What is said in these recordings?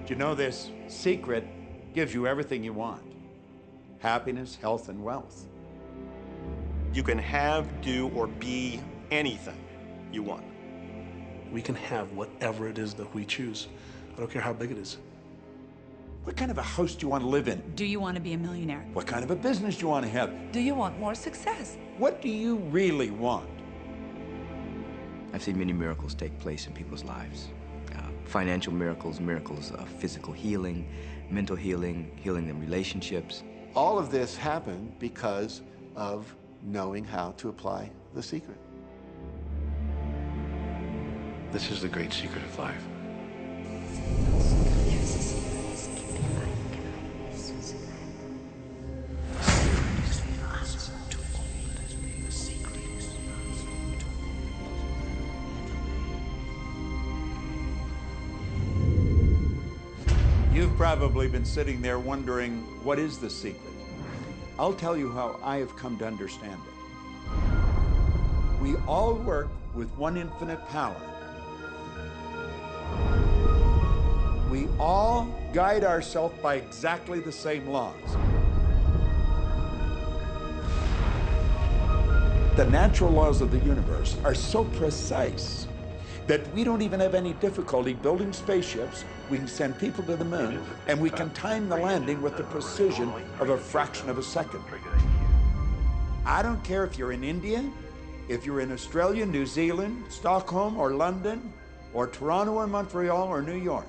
Do you know this secret gives you everything you want? Happiness, health, and wealth. You can have, do, or be anything you want. We can have whatever it is that we choose. I don't care how big it is. What kind of a house do you want to live in? Do you want to be a millionaire? What kind of a business do you want to have? Do you want more success? What do you really want? I've seen many miracles take place in people's lives. Financial miracles, miracles of physical healing, mental healing, healing in relationships. All of this happened because of knowing how to apply the secret. This is the great secret of life. You've probably been sitting there wondering, what is the secret? I'll tell you how I have come to understand it. We all work with one infinite power. We all guide ourselves by exactly the same laws. The natural laws of the universe are so precise that we don't even have any difficulty building spaceships. We can send people to the moon, and we can time the landing with the precision of a fraction of a second. I don't care if you're in India, if you're in Australia, New Zealand, Stockholm, or London, or Toronto, or Montreal, or New York.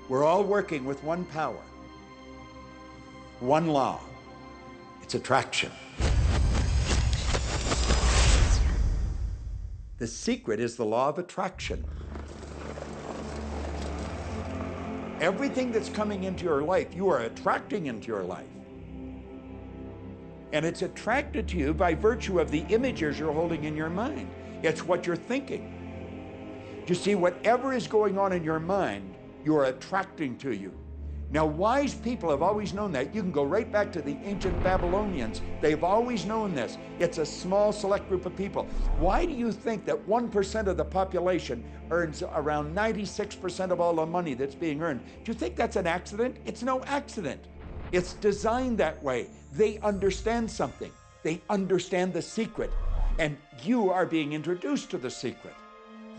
We're all working with one power, one law. It's attraction. The secret is the law of attraction. Everything that's coming into your life, you are attracting into your life. And it's attracted to you by virtue of the images you're holding in your mind. It's what you're thinking. You see, whatever is going on in your mind, you are attracting to you. Now, wise people have always known that. You can go right back to the ancient Babylonians. They've always known this. It's a small, select group of people. Why do you think that 1% of the population earns around 96% of all the money that's being earned? Do you think that's an accident? It's no accident. It's designed that way. They understand something. They understand the secret. And you are being introduced to the secret.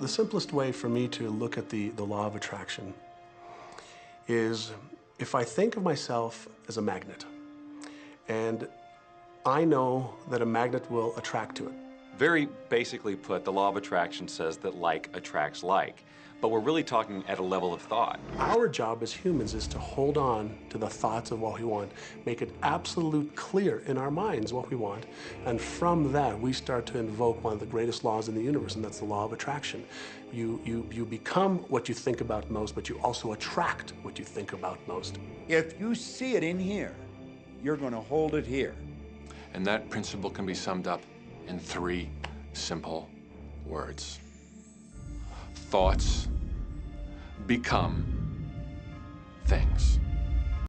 The simplest way for me to look at the law of attraction is if I think of myself as a magnet, and I know that a magnet will attract to it. Very basically put, the law of attraction says that like attracts like, but we're really talking at a level of thought. Our job as humans is to hold on to the thoughts of what we want, make it absolute clear in our minds what we want, and from that we start to invoke one of the greatest laws in the universe, and that's the law of attraction. You become what you think about most, but you also attract what you think about most. If you see it in here, you're going to hold it here. And that principle can be summed up in 3 simple words. Thoughts become things.